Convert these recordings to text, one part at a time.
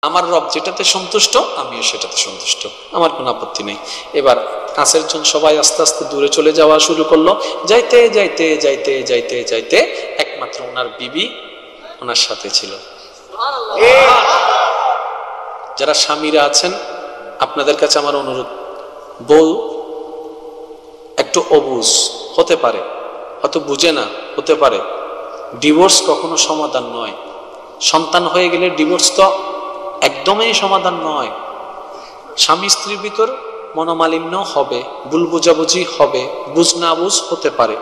আমার রব যেটাতে সন্তুষ্ট আমিও সেটাতে সন্তুষ্ট, আমার কোনো আপত্তি নেই। এবার কাছের জন সবাই আস্তে আস্তে দূরে চলে যাওয়া শুরু করলো। যাইতে যাইতে যাইতে যাইতে যাইতে একমাত্র ওনার বিবি ওনার সাথে ছিল। যারা স্বামীরা আছেন আপনাদের কাছে আমার অনুরোধ, বউ একটু অবুঝ হতে পারে, হয়তো বুঝে না, হতে পারে। ডিভোর্স কখনো সমাধান নয়। সন্তান হয়ে গেলে ডিভোর্স তো একদমই সমাধান নয়। স্বামী স্ত্রীর ভিতর মনোমালিন্য হবে, ভুল বুঝাবুঝি হবে, বুঝ না বুঝ হতে পারে।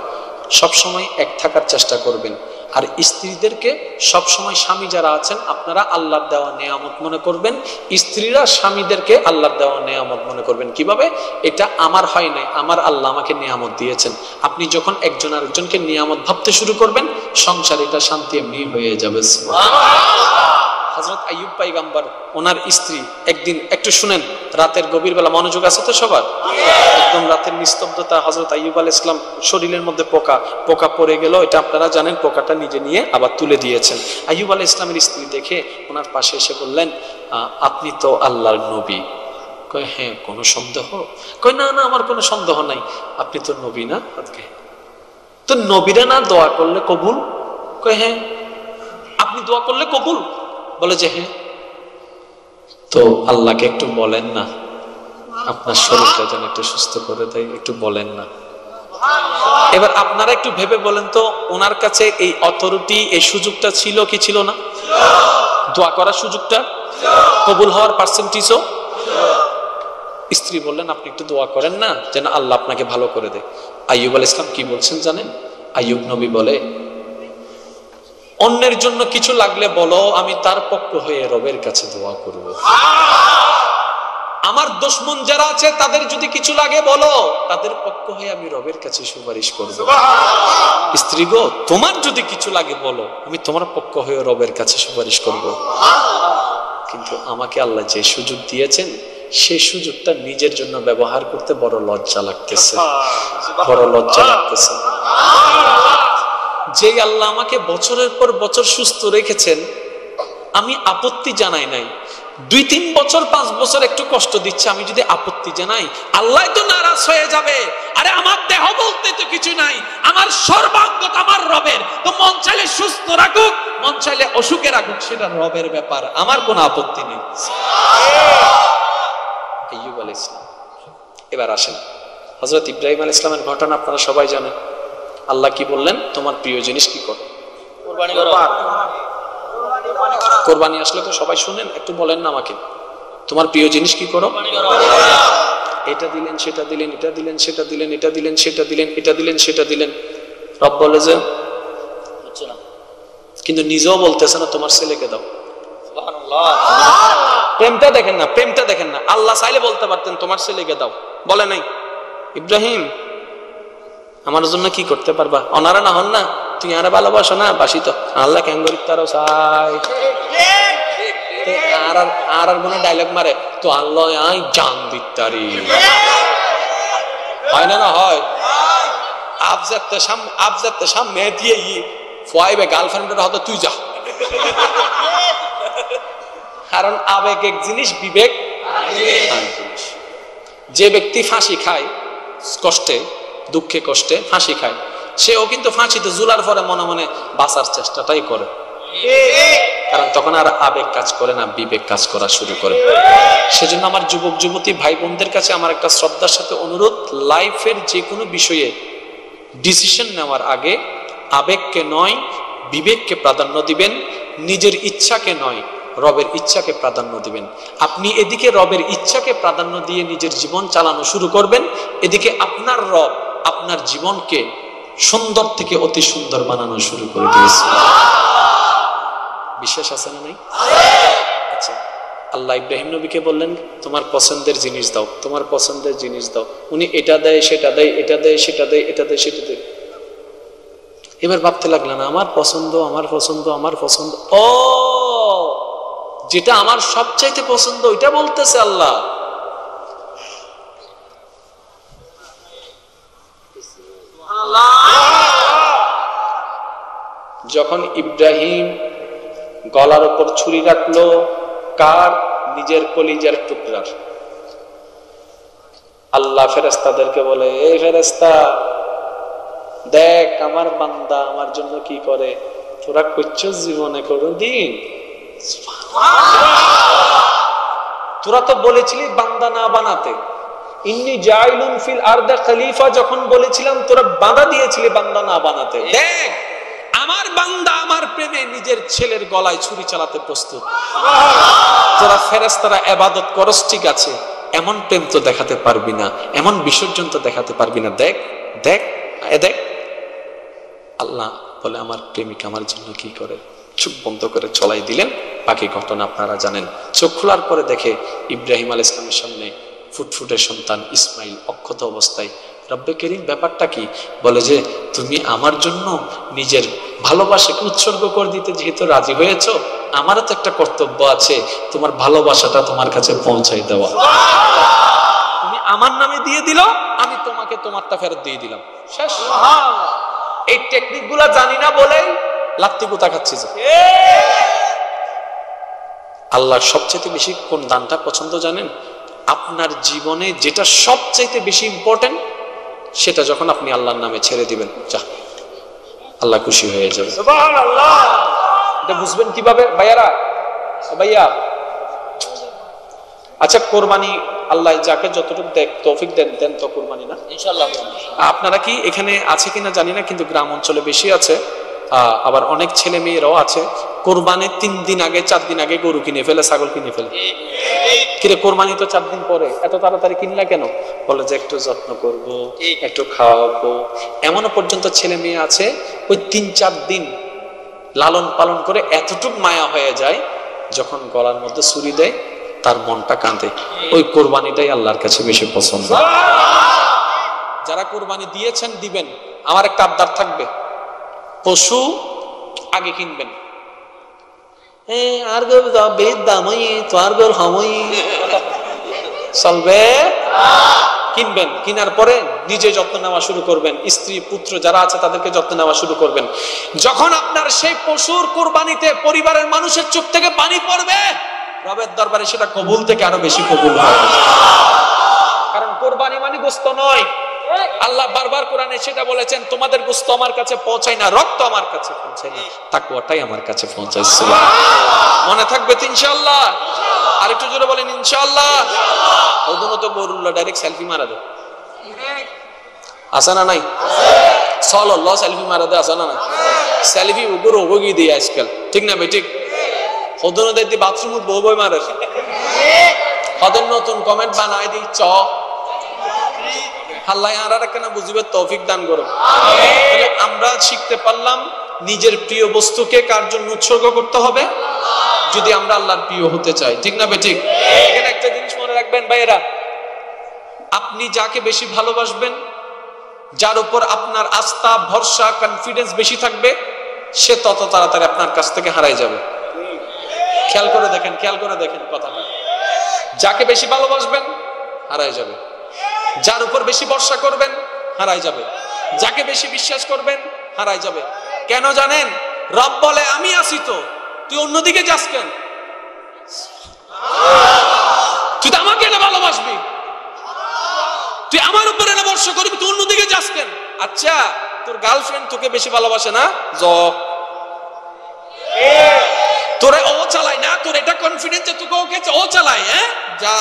সবসময় এক থাকার চেষ্টা করবেন। আর স্ত্রীদেরকে সবসময়, স্বামী যারা আছেন আপনারা আল্লাহর দেওয়া নেয়ামত মনে করবেন, স্ত্রীরা স্বামীদেরকে আল্লাহর দেওয়া নেয়ামত মনে করবেন। কিভাবে? এটা আমার হয় নাই, আমার আল্লাহ আমাকে নেয়ামত দিয়েছেন। আপনি যখন একজন আরেকজনকে নিয়ামত ভাবতে শুরু করবেন, সংসার এটা শান্তি এমনি হয়ে যাবে। হযরত আইয়ুব পয়গম্বর ওনার স্ত্রী একদিন, একটু শুনেন, রাতের গভীর বেলা, মনোযোগ আছে তো সবার? একদম রাতের নিস্তব্ধতা। হযরত আইয়ুব আলাইহিস সালাম শরীরের মধ্যে পোকা পড়ে গেল, এটা আপনারা জানেন। পোকাটা নিজে নিয়ে আবার তুলে দিয়েছেন। আইয়ুব আলাইহিস সালামের স্ত্রী দেখে ওনার পাশে এসে বললেন, আপনি তো আল্লাহর নবী। কয় হ্যাঁ, কোনো সন্দেহ? কয় না না, আমার কোনো সন্দেহ নাই। আপনি তো নবী না? তো নবীরা না দোয়া করলে কবুল? কয় হ্যাঁ। আপনি দোয়া করলে কবুল? বলে যে হ্যাঁ। তো আল্লাহকে একটু বলেন না আপনার শরীরটা যেন একটু সুস্থ করে দেয়, একটু বলেন না। এবার আপনারা একটু ভেবে বলেন তো, ওনার কাছে এই অথরিটি, এই সুযোগটা ছিল কি ছিল না? দোয়া করার সুযোগটা, কবুল হওয়ার পার্সেন্টেজও। স্ত্রী বললেন আপনি একটু দোয়া করেন না যেন আল্লাহ আপনাকে ভালো করে দেয়। আইয়ুব আলাইহিস সালাম কি বলছেন জানেন? আইয়ুব নবী বলে, অন্যের জন্য কিছু লাগলে বলো, আমি তার পক্ষ হয়ে রবের কাছে দোয়া করব। আমার দুশমন যারা আছে তাদের যদি কিছু লাগে বলো, তাদের পক্ষ হয়ে আমি রবের কাছে সুপারিশ করব। স্ত্রী গো, তোমার যদি কিছু লাগে বলো, আমি তোমার পক্ষ হয়ে রবের কাছে সুপারিশ করব। কিন্তু আমাকে আল্লাহ যে সুযোগ দিয়েছেন, সেই সুযোগটা নিজের জন্য ব্যবহার করতে বড় লজ্জা লাগতেছে, বড় লজ্জা লাগতেছে। যে আল্লাহ আমাকে বছরের পর বছর সুস্থ রেখেছেন, আমি আপত্তি জানাই নাই। 2-3 বছর 5 বছর একটু কষ্ট দিচ্ছে, আমি যদি আপত্তি জানাই, আল্লাহ তো নারাজ হয়ে যাবে। আরে আমার দেহ বলতে তো কিছু নাই, আমার সর্বাঙ্গ আমার রবের। তো মন চাইলে সুস্থ রাখুক, মন চাইলে অসুখে রাখুক, সেটা রবের ব্যাপার, আমার কোনো আপত্তি নেই। আইয়ুব আলাইহিস সালাম। এবার আসেন হযরত ইব্রাহিম আলাইহিস সালামের ঘটনা আপনারা সবাই জানেন। আল্লাহ কি বললেন? তোমার প্রিয় জিনিস কি করো? কুরবানি করো। কুরবানি আসলে তো সবাই শুনেন, একটু বলেন না আমাকে, তোমার প্রিয় জিনিস কি করো? এটা দিলেন, সেটা দিলেন, এটা দিলেন, সেটা দিলেন, এটা দিলেন, সেটা দিলেন, এটা দিলেন, সেটা দিলেন। রব বলে যে হচ্ছে না, কিন্তু নিজেও বলতেছে না তোমার ছেলেকে দাও। সুবহানাল্লাহ। প্রেমটা দেখেন না, প্রেমটা দেখেন না। আল্লাহ চাইলে বলতে পারতেন তোমার ছেলেকে দাও, বলে নাই। ইব্রাহিম আমার জন্য কি করতে পারবা? অনারা না হন না, তুই আরে ভালোবাসো না? বাসি তো। আল্লাহ কেন গরিব তারও চাই। আর মনে ডায়লগ মারে তো, আল্লাহ আই জান দিতারি। হয় না? না হয়। আবজাতে সামনে দিয়ে ফুয়াইবে গার্লফ্রেন্ডের হতো, তুই যা। কারণ আবেগ এক জিনিস, বিবেক আর জিনিস। যে ব্যক্তি ফাঁসি খায় কষ্টে, দুঃখে কষ্টে ফাঁসি খায়, সেও কিন্তু ফাঁসিতে ঝুলার পরে মনে মনে বাঁচার চেষ্টাটাই করে। কারণ তখন আর আবেগ কাজ করে না, বিবেক কাজ করা শুরু করে। সেজন্য আমার যুবক যুবতী ভাই বোনদের কাছে আমার একটা শ্রদ্ধার সাথে অনুরোধ, লাইফের যে কোনো বিষয়ে ডিসিশন নেওয়ার আগে আবেগকে নয়, বিবেককে প্রাধান্য দিবেন। নিজের ইচ্ছাকে নয়, রবের ইচ্ছাকে প্রাধান্য দিবেন। আপনি এদিকে রবের ইচ্ছাকে প্রাধান্য দিয়ে নিজের জীবন চালানো শুরু করবেন, এদিকে আপনার রব আপনার জীবনকে সুন্দর থেকে অতি সুন্দর বানানো শুরু করে দিয়েছে। বিশ্বাস আছে না নাই? আচ্ছা, আল্লাহ ইব্রাহিম নবীকে বললেন তোমার পছন্দের জিনিস দাও, তোমার পছন্দের জিনিস দাও। উনি এটা দেয়, সেটা দেয়, এটা দেয়, সেটা দেয়, এটা দেয়, সেটা দেয়। এবার ভাবতে লাগলেন আমার পছন্দ, আমার পছন্দ, আমার পছন্দ। ও, যেটা আমার সবচাইতে পছন্দ ওইটা বলতেছে আল্লাহ। যখন ইব্রাহিম গলার উপর ছুরি রাখলো, কার? নিজের কলিজার টুকরার। আল্লাহ ফেরেশতাদেরকে বলে, এই ফেরেশতা দেখ আমার বান্দা আমার জন্য কি করে, তোরা করছো জীবনে কোনদিন? তোরা তো বলেছিলি বান্দা না বানাতে, ইন্নী জাইলুন ফিল আরদে খলিফা যখন বলেছিলাম তোরা বাধা দিয়েছিলি বান্দা না বানাতে। দেখ আমার বান্দা আমার প্রেমে নিজের ছেলের গলায় ছুরি চালাতে প্রস্তুত। তোরা ফেরেশতারা ইবাদত করস ঠিক আছে, এমন প্রেম তো দেখাতে পারবি না, এমন বিসর্জন তো দেখাতে পারবি না। দেখ দেখ দেখ। আল্লাহ বলে আমার প্রেমিক আমার জন্য কি করে, চোখ বন্ধ করে চলাই দিলেন। বাকি ঘটনা আপনারা জানেন। চোখ খোলার পরে দেখে ইব্রাহিম আলাইহিস সালামের সামনে ফুটফুটে সন্তান ইসমাইল অক্ষত অবস্থায়। রব্বে করিম ব্যাপারটা কি? বলে যে তুমি আমার জন্য নিজের ভালোবাসাকে উৎসর্গ করে দিতে যেহেতু রাজি হয়েছো, আমারও তো একটা কর্তব্য আছে তোমার ভালোবাসাটা তোমার কাছে পৌঁছাই দেওয়া। তুমি আমার নামে দিয়ে দিল, আমি তোমাকে তোমারটা ফেরত দিয়ে দিলাম, শেষ। এই টেকনিক গুলা জানি না বলে লাত্তি গুতা খাচ্ছি। আল্লাহ সবচেয়ে বেশি কোন দানটা পছন্দ জানেন? আপনার জীবনে যেটা সবচাইতে বেশি ইম্পর্টেন্ট সেটা যখন আপনি আল্লাহর নামে ছেড়ে দিবেন, যা আল্লাহ খুশি হয়ে যাবে। সুবহানাল্লাহ। এটা বুঝবেন কিভাবে ভাইয়ারা? ভাইয়া আচ্ছা, কোরবানি আল্লাহ যাকে যতটুকু তৌফিক দেন দেন তো কোরবানি না ইনশাআল্লাহ। আপনারা কি এখানে আছে কিনা জানি না, কিন্তু গ্রাম অঞ্চলে বেশি আছে, আবার অনেক ছেলে মেয়েরাও আছে কোরবানির 3 দিন আগে 4 দিন আগে গরু কিনে ফেলে, ছাগল কিনে ফেলে। কিরে কোরবানি তো 4 দিন পরে, এত তাড়াতাড়ি কিনলা কেন? বলে যে একটু যত্ন করব, একটু খাওয়াবো। এমনও পর্যন্ত ছেলে মেয়ে আছে ওই 3-4 দিন লালন পালন করে এতটুক মায়া হয়ে যায়, যখন গলার মধ্যে ছুরি দেয় তার মনটা কাঁদে। ওই কোরবানিটাই আল্লাহর কাছে বেশি পছন্দ। যারা কোরবানি দিয়েছেন দিবেন, আমার একটা আবদার থাকবে, পশু আগে কিনবেন। আর চলবে? কিনবেন, কিনার পরে নিজে যত্ন নেওয়া শুরু করবেন, স্ত্রী পুত্র যারা আছে তাদেরকে যত্ন নেওয়া শুরু করবেন। যখন আপনার সেই পশুর কোরবানিতে পরিবারের মানুষের চোখ থেকে পানি পড়বে, রবের দরবারে সেটা কবুল থেকে আরো বেশি কবুল হবে। কারণ কোরবানি মানে গোশত নয়। আল্লাহ বারবার কোরআনে সেটা বলেছেন, তোমাদের গোশত আমার কাছে পৌঁছায় না, রক্ত আমার কাছে পৌঁছায় না, তাকওয়াটাই আমার কাছে পৌঁছায়। মনে থাকবে তো ইনশাআল্লাহ? আরেকটু জোরে বলেন ইনশাআল্লাহ। ওদুনো তো গরুল্লাহ ডাইরেক্ট সেলফি মারা দেয়, আসে না নাই? সাল্লাল্লাহু সেলফি মারা দেয়, আসে না নাই? সেলফি উগর ওগি দিয়ে আজকাল, ঠিক না ভাই? ঠিক। ওদুনো দেখি বাথরুম বউ বই মারে, ওদের নতুন কমেন্ট বানাই দিই চ। আল্লাহ আর কেন বুঝবে তৌফিক দান করো। আমরা শিখতে পারলাম নিজের প্রিয় বস্তুকে কার জন্য উৎসর্গ করতে হবে, যদি আমরা আল্লাহর প্রিয় হতে চাই, ঠিক না বেঠিক? এখানে একটা জিনিস মনে রাখবেন ভাইয়েরা, আপনি যাকে বেশি ভালোবাসবেন, যার উপর আপনার আস্থা ভরসা কনফিডেন্স বেশি থাকবে, সে তত তাড়াতাড়ি আপনার কাছ থেকে হারাই যাবে। খেয়াল করে দেখেন, খেয়াল করে দেখেন কথাটা। যাকে বেশি ভালোবাসবেন হারাই যাবে, যার উপর বেশি ভরসা করবেন হারাই যাবে, যাকে বেশি বিশ্বাস করবেন হারাই যাবে। কেন জানেন? রব বলে আমি আছি তো, তুই অন্যদিকে যাস কেন? তুই তো আমাকে না ভালোবাসবি, তুই আমার উপরে না ভরসা করবি, তুই অন্যদিকে যাস কেন? আচ্ছা তোর গার্লফ্রেন্ড তোকে বেশি ভালোবাসে না, তোরে ও চালায় না, তোর এটা কনফিডেন্স যে তোকে ওকে ও চালায়, হ্যাঁ যা।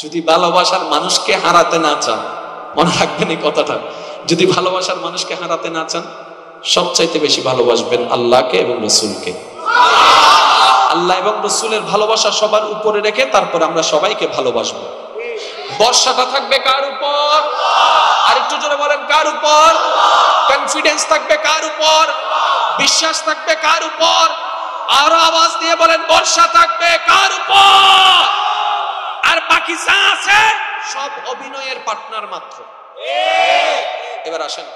যদি ভালোবাসার মানুষকে হারাতে না চান, মনে রাখবেন এই কথাটা, যদি ভালোবাসার মানুষকে হারাতে না চান, সবচাইতে বেশি ভালোবাসবেন আল্লাহকে এবং রসুলকে। আল্লাহ এবং রসুলের ভালোবাসা সবার উপরে রেখে তারপর আমরা সবাইকে ভালোবাসবো। বর্ষাটা থাকবে কার উপর? আরেকটু জোরে বলেন, কার উপর? কনফিডেন্স থাকবে কার উপর? বিশ্বাস থাকবে কার উপর? আরো আওয়াজ দিয়ে বলেন, বর্ষা থাকবে কার উপর? আর বাকি যা আছে সব অভিনয়ের পার্টনার মাত্র। এবার আসেন,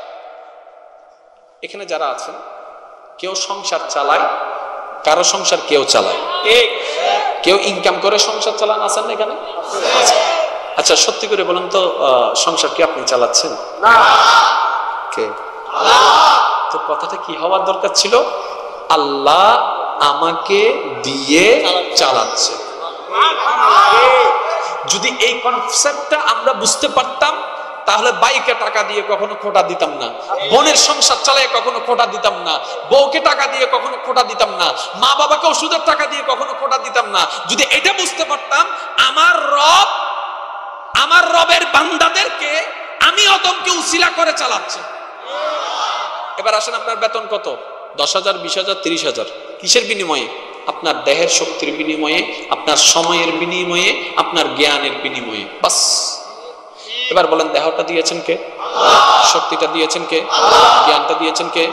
এখানে যারা আছেন কেউ সংসার চালায়, কারো সংসার কেউ চালায়, কেউ ইনকাম করে সংসার চালান, আছেন না এখানে? আচ্ছা সত্যি করে বলেন তো, সংসার কি আপনি চালাচ্ছেন? কে? তো কথাটা কি হওয়ার দরকার ছিল? আল্লাহ আমাকে দিয়ে চালাচ্ছে। যদি এই কনসেপ্টটা আমরা বুঝতে পারতাম তাহলে বাইকে টাকা দিয়ে কখনো খোটা দিতাম না, বোনের সংসার চালায় কখনো খোটা দিতাম না, বউকে টাকা দিয়ে কখনো খোটা দিতাম না, মা বাবাকে ওষুধের টাকা দিয়ে কখনো খোটা দিতাম না। যদি এটা বুঝতে পারতাম আমার রবের বান্দাদেরকে আমি অদমকে উসিলা করে চালাচ্ছে। এবার আসেন, আপনার বেতন কত? 10,000, 20,000, 30,000। কিসের বিনিময়ে? আপনার দেহের শক্তির বিনিময়ে, আপনার সময়ের বিনিময়ে, আপনার জ্ঞানের বিনিময়ে। বাস। এবার বলেন, দেহটা দিয়েছেন কে? শক্তিটা দিয়েছেন কে? জ্ঞানটা দিয়েছেন কে?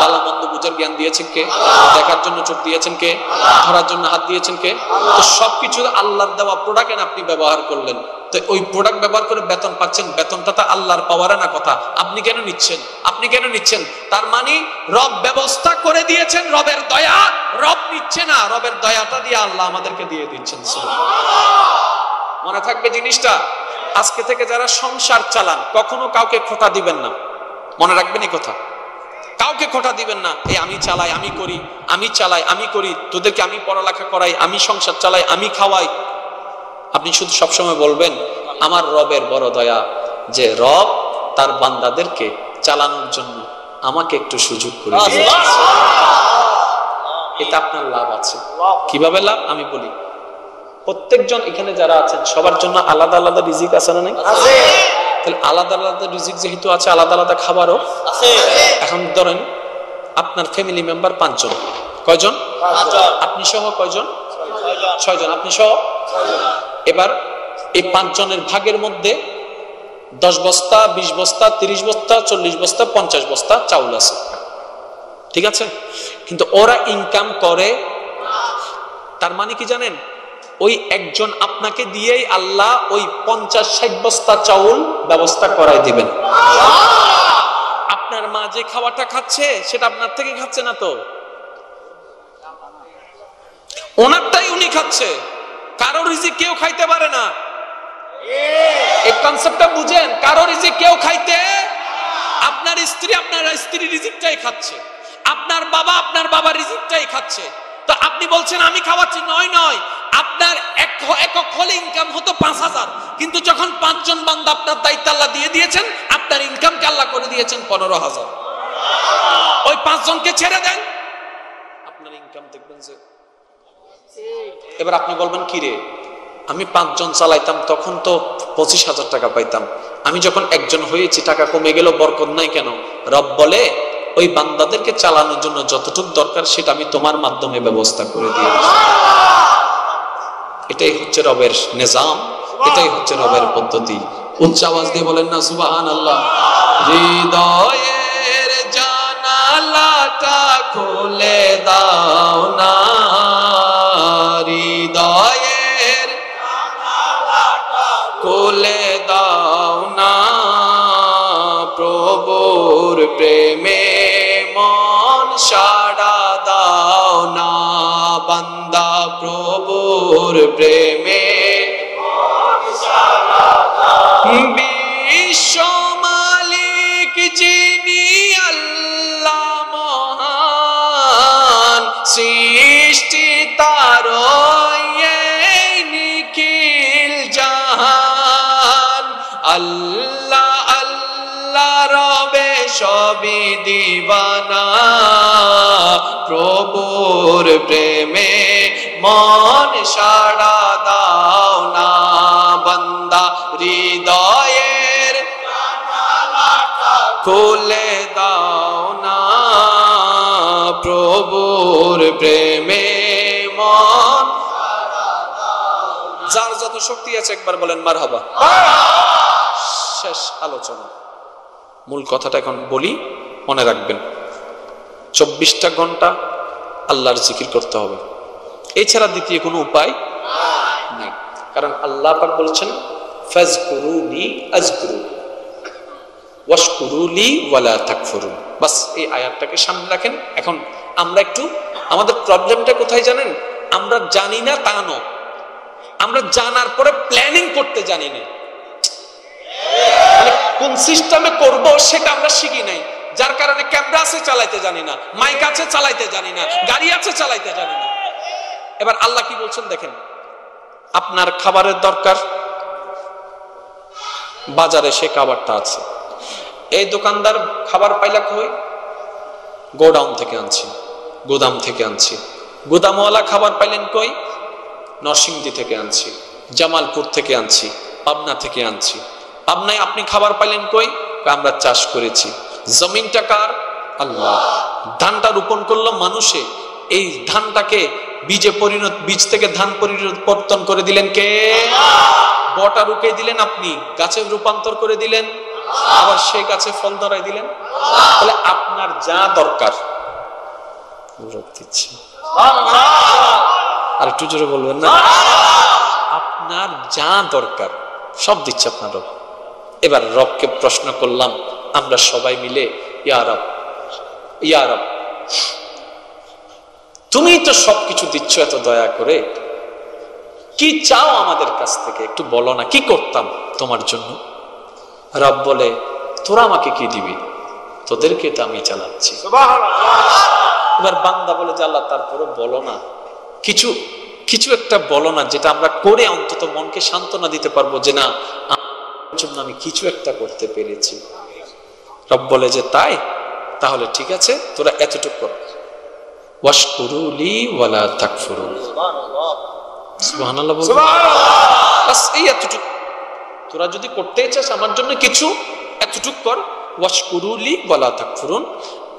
ভালো মন্দ বুঝার জ্ঞান দিয়েছেন কে? দেখার জন্য চোখ দিয়েছেন কে? ধরার জন্য হাত দিয়েছেন কে? তো সবকিছু আল্লাহর দেওয়া প্রোডাক্ট আপনি ব্যবহার করলেন, তো ওই প্রোডাক্ট ব্যবহার করে বেতন পাচ্ছেন। বেতনটা তো আল্লাহর পাওয়ারে না কথা, আপনি কেন নিচ্ছেন? আপনি কেন নিচ্ছেন? তার মানে রব ব্যবস্থা করে দিয়েছেন, রবের দয়া। রব নিচ্ছে না, রবের দয়াটা দিয়ে আল্লাহ আমাদেরকে দিয়ে দিচ্ছেন। মনে থাকবে জিনিসটা। আজকে থেকে যারা সংসার চালান কখনো কাউকে খোটা দিবেন না, মনে রাখবেন এই কথা। কাউকে খোটা দিবেন না, এই আমি চালাই, আমি করি, আমি চালাই, আমি করি, তোদেরকে আমি পড়ালেখা করাই, আমি সংসার চালাই, আমি খাওয়াই। আপনি শুধু সবসময় বলবেন, আমার রবের বড় দয়া যে রব তার বান্দাদেরকে চালানোর জন্য আমাকে একটু সুযোগ করে দিয়েছে। এটা আপনার লাভ আছে। কিভাবে লাভ আমি বলি। প্রত্যেকজন এখানে যারা আছেন সবার জন্য আলাদা আলাদা রিজিক আছে না? নাই? তাহলে আলাদা আলাদা রিজিক যেহেতু আছে, আলাদা আলাদা খাবারও আছে। এখন ধরেন আপনার ফ্যামিলি মেম্বার 5 জন। কয়জন? আপনি সহ কয়জন? 6 জন। আপনি সহ। এবার এই 5 জনের ভাগের মধ্যে 10 বস্তা, 20 বস্তা, 30 বস্তা, 40 বস্তা, 50 বস্তা চাউল আছে, ঠিক আছে? কিন্তু ওরা ইনকাম করে। তার মানে কি জানেন? ওই একজন আপনাকে দিয়েই আল্লাহ ওই 50-60 বস্তা চাউল ব্যবস্থা করাই দিবেন। আপনার মা যে খাওয়াটা খাচ্ছে সেটা আপনার থেকে খাচ্ছে না, তো ওনারটাই উনি খাচ্ছে। কারো রিজিক কেউ খাইতে পারে না। এই কনসেপ্টটা বুঝেন। কারো রিজিক কেউ খাইতে, আপনার স্ত্রী রিজিকটাই খাচ্ছে, আপনার বাবার রিজিকটাই খাচ্ছে। তো আপনি বলছেন আমি খাওয়াচ্ছি। নয়, আপনার একক হলে ইনকাম হতো 5,000, কিন্তু যখন 5 জন বান্দা আপনার দায়িত্ব আল্লাহ দিয়ে দিয়েছেন, আপনার ইনকামকে আল্লাহ করে দিয়েছেন 15,000। ওই 5 জনকে ছেড়ে দেন, আপনার ইনকাম দেখবেন যে। এবার আপনি বলবেন, কি রে, আমি 5 জন চালাইতাম তখন তো 25,000 টাকা পাইতাম, আমি যখন একজন হয়েছি টাকা কমে গেল, বরকত নাই কেন? রব বলে, ওই বান্দাদেরকে চালানোর জন্য যতটুকু দরকার সেটা আমি তোমার মাধ্যমে ব্যবস্থা করে দিয়েছি। এটাই হচ্ছে রবের নিজাম, এটাই হচ্ছে রবের পদ্ধতি। উচ্চ আওয়াজ দিয়ে বলেন না সুবহানাল্লাহ। হৃদয়ের জানালাটা খুলে দাও না, হৃদয়ের জানালাটা খুলে দাও না, প্রভুর প্রেমে মন সাড়া দাও না, বান্দা প্রভুর প্রেমে মন সাড়া দাও। বিশ্ব মালিক যিনি আল্লাহ মহান, সৃষ্টি তার নিখিল জাহান, আল্লাহ আল্লাহ রবে সবই দিবানা, প্রভুর প্রেমে মন সাড়া দাও না, বান্দা হৃদয়ের জানালাটা খুলে দাও না, প্রভুর প্রেমে মন সাড়া দাও না। যার যত শক্তি আছে একবার বলেন মারহাবা। শেষ আলোচনা। মূল কথাটা এখন বলি, মনে রাখবেন। 24টা ঘন্টা আল্লাহর জিকির করতে হবে, এছাড়া দ্বিতীয় কোনো উপায় নেই। কারণ আল্লাহ পাক বলেছেন, ফাজকুরুনি আযকুরু ওয়াশকুরুলি ওয়ালা তাকফুরুন। বাস এই আয়াতটাকে সামনে রাখেন। এখন আমরা একটু, আমাদের প্রবলেমটা কোথায় জানেন? আমরা জানি না তা নয়, আমরা জানার পরে প্ল্যানিং করতে জানি না। কোন সিস্টেমে করব সেটা আমরা শিখি নাই। যার কারণে ক্যামেরা আছে চালাইতে জানি না, মাইক আছে চালাইতে জানি না, গাড়ি আছে চালাইতে জানি না। এবার আল্লাহ কি বলছেন দেখেন, আপনার খাবারের দরকার, বাজারে সে খাবারটা আছে। এই দোকানদার খাবার পাইলা কই? গোডাউন থেকে আনছি, গোদাম থেকে আনছি। গোদামওয়ালা খাবার পাইলেন কই? নরসিংদী থেকে আনছি, জামালপুর থেকে আনছি, পাবনা থেকে আনছি। পাবনায় আপনি খাবার পাইলেন কই? আমরা চাষ করেছি। জমিনটা কার? আল্লাহ। ধানটা রোপণ করলো মানুষে, এই ধানটাকে বীজে পরিণত, বীজ থেকে ধান পরিবর্তন করে দিলেন কে? বটা রুকে দিলেন আপনি, গাছে রূপান্তর করে দিলেন, আবার সেই গাছে ফল ধরাই দিলেন। তাহলে আপনার যা দরকার, আর একটু জোরে বলবেন না, আপনার যা দরকার সব দিচ্ছে আপনার রব। এবার রবকে প্রশ্ন করলাম আমরা সবাই মিলে, ইয়া রব, ইয়া রব, তুমি তো সবকিছু দিচ্ছ এত দয়া করে, কি চাও আমাদের কাছ থেকে একটু বলো না, কি করতাম তোমার জন্য? রব বলে, তোরা আমাকে কি দিবি? তোদেরকে তো আমি চালাচ্ছি। এবার বান্দা বলে যে আল্লাহ তারপরে বলো না, কিছু কিছু একটা বলো না, যেটা আমরা করে অন্তত মনকে সান্ত্বনা দিতে পারবো যে না, আমার জন্য আমি কিছু একটা করতে পেরেছি। রব বলে যে তাই, তাহলে ঠিক আছে, তোরা এতটুকু কর, ওয়াশকুরুলি ওয়ালা তাকফুরুন। সুবহানাল্লাহ, বাস এই এতটুকু। তোরা যদি করতে চাস আমার জন্য কিছু, এতটুকু কর, ওয়াশকুরুলি ওয়ালা তাকফুরুন।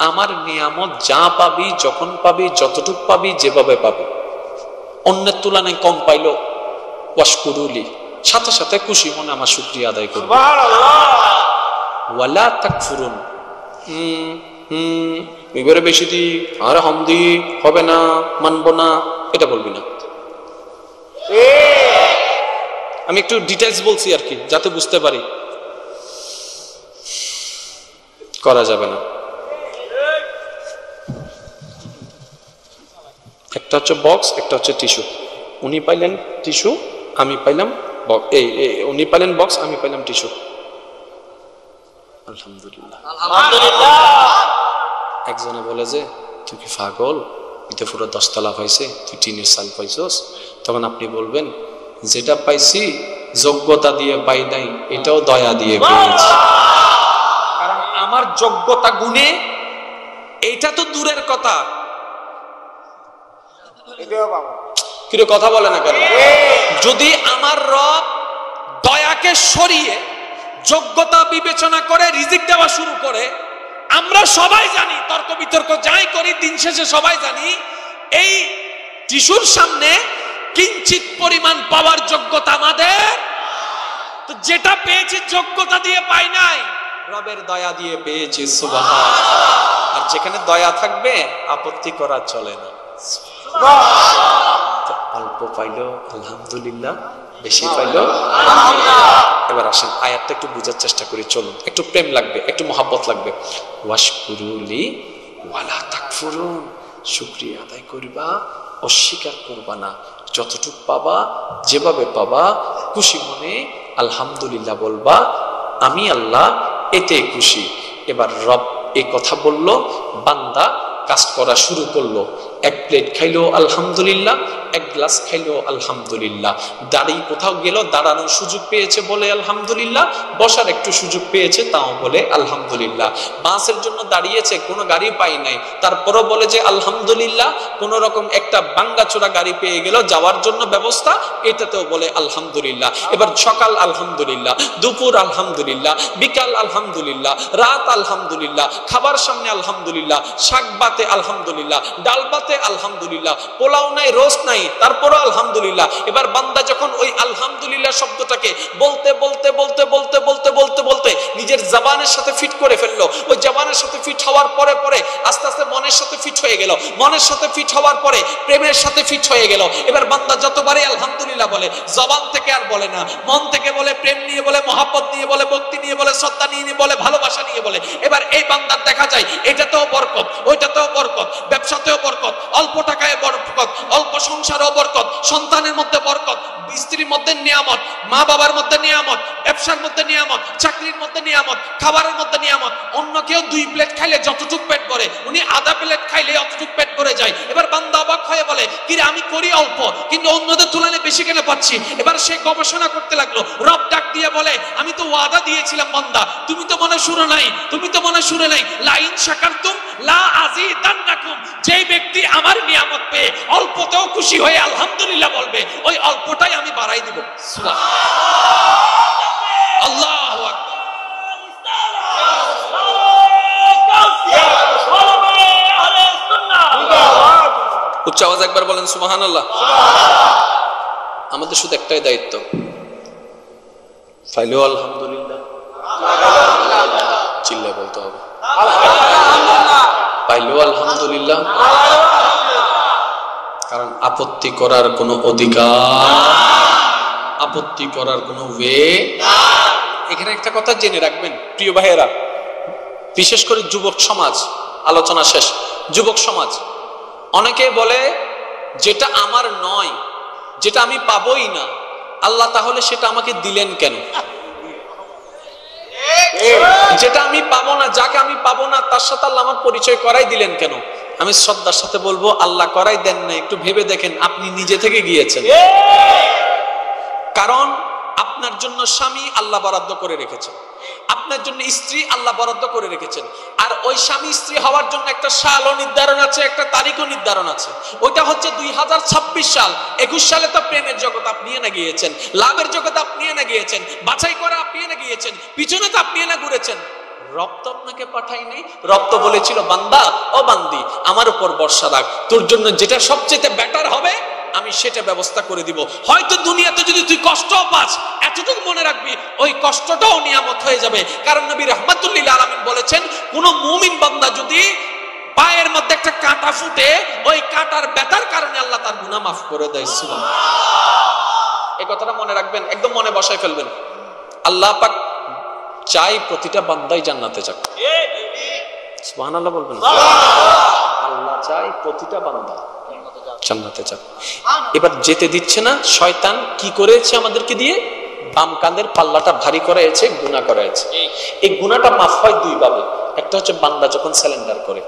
আমার নিয়ামত যা পাবি, যখন পাবি, যতটুকু পাবি, যেভাবে পাবি, অন্যের তুলনায় কম পাইলো, ওয়াশকুরুলি, সাথে সাথে খুশি মনে আমার শুকরিয়া আদায় করবি। ওয়ালা তাকফুরুন, এবারে বেশি দি আর হামদি হবে না, মানবো না, এটা বলবি না। আমি একটু ডিটেইলস বলছি আর কি, যাতে বুঝতে পারি। করা যাবে না। একটা হচ্ছে বক্স, একটা হচ্ছে টিস্যু। উনি পাইলেন টিস্যু, আমি পাইলাম বক্স। উনি পাইলেন বক্স, আমি পাইলাম টিস্যু। আলহামদুলিল্লাহ, আলহামদুলিল্লাহ। একজনে বলে যে তুই কি পাগল, এটা পুরো 10 তলা পাইছে, তুই টিনের চাল পাইছস। তখন আপনি বলবেন যেটা পাইছি যোগ্যতা দিয়ে পাই নাই, এটাও দয়া দিয়ে পেয়েছি। কারণ আমার যোগ্যতা গুণে এইটা তো দূরের কথা, কিন্তু কথা বলে না কেন? যদি আমার রব দয়াকে সরিয়ে যোগ্যতা বিবেচনা করে রিজিক দেওয়া শুরু করে, আমরা সবাই জানি, তর্ক বিতর্ক যাই করি, দিন শেষে সবাই জানি এই টিস্যুর সামনে কিঞ্চিত পরিমাণ পাওয়ার যোগ্যতা আমাদের। তো যেটা পেয়েছি যোগ্যতা দিয়ে পাই নাই, রবের দয়া দিয়ে পেয়েছি। সুবহানাল্লাহ। আর যেখানে দয়া থাকবে আপত্তি করা চলে না। অল্প পাইলো আলহামদুলিল্লাহ, বেশি পাইলো আলহামদুলিল্লাহ। এবার আসেন আয়াতটা একটু বোঝার চেষ্টা করি, চলুন। একটু প্রেম লাগবে, একটু মহাব্বত লাগবে। ওয়াশকুরুলি ওয়ালা তাকফুরুন, শুকরিয়া আদায় করবা, অস্বীকার করবা না। যতটুকু পাবা, যেভাবে পাবা, খুশি মনে আলহামদুলিল্লাহ বলবা, আমি আল্লাহ এতে খুশি। এবার রব এই কথা বলল, বান্দা কাজ করা শুরু করলো। এক প্লেট খাইলো আলহামদুলিল্লাহ, এক গ্লাস খাইলো আলহামদুলিল্লাহ। দাঁড়িয়ে কোথাও গেল, দাঁড়ানোর সুযোগ পেয়েছে বলে আলহামদুলিল্লাহ, বসার একটু সুযোগ পেয়েছে তাও বলে আলহামদুলিল্লাহ। বাসের জন্য দাঁড়িয়েছে, কোনো গাড়ি পাই নাই, তারপরও বলে যে আলহামদুলিল্লাহ। কোন রকম একটা ভাঙ্গাচোরা গাড়ি পেয়ে গেল, যাওয়ার জন্য ব্যবস্থা, এটাতেও বলে আলহামদুলিল্লাহ। এবার সকাল আলহামদুলিল্লাহ, দুপুর আলহামদুলিল্লাহ, বিকাল আলহামদুলিল্লাহ, রাত আলহামদুলিল্লাহ, খাবার সামনে আলহামদুলিল্লাহ, শাক বাতে আলহামদুলিল্লাহ, ডাল বাতে আলহামদুলিল্লাহ, পোলাও নাই, রোস্ট নাই, তারপরও আলহামদুলিল্লাহ। এবার বান্দা যখন ওই আলহামদুলিল্লাহ শব্দটাকে বলতে বলতে বলতে বলতে বলতে বলতে বলতে নিজের জবানের সাথে ফিট করে ফেললো, ওই জবানের সাথে ফিট হওয়ার পরে পরে আস্তে আস্তে মনের সাথে ফিট হয়ে গেল, মনের সাথে ফিট হওয়ার পরে প্রেমের সাথে ফিট হয়ে গেল। এবার বান্দা যতবারই আলহামদুলিল্লাহ বলে, জবান থেকে আর বলে না, মন থেকে বলে, প্রেম নিয়ে বলে, মহাব্বত নিয়ে বলে, ভক্তি নিয়ে বলে, শ্রদ্ধা নিয়ে বলে, ভালোবাসা নিয়ে বলে। এবার এই বান্দার দেখা যায় এটাতেও বরকত, ওইটাতেও বরকত, ব্যবসাতেও বরকত, অল্প টাকায় বরকত, অল্প সংসারেও বরকত, সন্তানের মধ্যে বরকত, স্ত্রীর মধ্যে নিয়ামত, মা বাবার মধ্যে নিয়ামত, ব্যবসার মধ্যে নিয়ামত, চাকরির মধ্যে নিয়ামত, খাবারের মধ্যে নিয়ামত। অন্য কেউ 2 প্লেট খাইলে যতটুক পেট ভরে, উনি আধা প্লেট খাইলে অতটুক পেট ভরে যায়। এবার বান্দা অবাক হয়ে বলে, কিরে আমি করি অল্প, কিন্তু অন্যদের তুলনায় বেশি কেন পাচ্ছি? এবার সে গবেষণা করতে লাগলো। রব ডাক দিয়ে বলে, আমি তো ওয়াদা দিয়েছিলাম বান্দা, তুমি তো মনে শুনে নাই, তুমি তো মনে শুনে নাই, লাইন শাকারতুম লা আযীদান্নাকুম। যেই ব্যক্তি আমার নিয়ামত পেয়ে অল্পতেও খুশি হয়ে আলহামদুলিল্লাহ বলবে, ওই অল্পটাই আমি বাড়াই দিব। সুবহানাল্লাহ, আল্লাহু আকবার। উচ্চ আওয়াজ একবার বলেন সুবহানাল্লাহ। আমাদের শুধু একটাই দায়িত্ব, ফাইলো আলহামদুলিল্লাহ, চিল্লায় বলতে হবে পাইলো আলহামদুলিল্লাহ। কারণ আপত্তি করার কোনো অধিকার, আপত্তি করার কোনো ওয়ে। এখানে একটা কথা জেনে রাখবেন প্রিয় ভাইয়েরা, বিশেষ করে যুবক সমাজ, আলোচনা শেষ। যুবক সমাজ অনেকে বলে, যেটা আমার নয়, যেটা আমি পাবোই না, আল্লাহ তাহলে সেটা আমাকে দিলেন কেন? যেটা আমি পাবো না, যাকে আমি পাবো না, তার সাথে আল্লাহ আমার পরিচয় করাই দিলেন কেন? আমি শ্রদ্ধার সাথে বলবো, আল্লাহ করাই দেন না, একটু ভেবে দেখেন, আপনি নিজে থেকে গিয়েছেন। কারণ আপনার জন্য স্বামী আল্লাহ বরাদ্দ করে রেখেছেন, আপনার জন্য স্ত্রী আল্লাহ বরাদ্দ করে রেখেছেন। আর ওই স্বামী স্ত্রী হওয়ার জন্য একটা সালও নির্ধারণ আছে, একটা তারিখও নির্ধারণ আছে। ওইটা হচ্ছে 2026 সাল। 21 সালে তো প্রেমের জগৎ আপনি এনে গিয়েছেন, লাভের জগৎ আপনি এনে গিয়েছেন, বাছাই করে আপনি এনে গিয়েছেন, পিছনে তো আপনি এনে ঘুরেছেন। রব তো আপনাকে পাঠাই নাই। রব তো বলেছিল, বান্দা ও বান্দি আমার উপর ভরসা রাখ, তোর জন্য যেটা সবচেয়ে বেটার হবে আমি সেটা ব্যবস্থা করে দিব। হয়তো দুনিয়াতে যদি তুই কষ্ট পাস, এতটুকু মনে রাখবি, ওই কষ্টটাও নিয়ামত হয়ে যাবে। কারণ নবী রাহমাতুল লিল আলামিন বলেছেন, কোন মুমিন বান্দা যদি পায়ের মধ্যে একটা কাঁটা ফুটে, ওই কাঁটার ব্যথার কারণে আল্লাহ তার গুনাহ মাফ করে দেয়। সুবহানাল্লাহ, এই কথাটা মনে রাখবেন, একদম মনে বসায় ফেলবেন। আল্লাহ পাক চাই প্রতিটা বান্দাই জান্নাতে যাক। সুবহানাল্লাহ বলবেন। আল্লাহ চাই প্রতিটা বান্দা জান্নাতে যাক। এবার যেতে দিচ্ছে না শয়তান। কি করেছে আমাদেরকে দিয়ে? বাম কাঁধের পাল্লাটা ভারী করেছে, গুনাহ করেছে। এই গুনাহটা মাফ হয় 2 ভাবে। একটা হচ্ছে বান্দা যখন সারেন্ডার করে,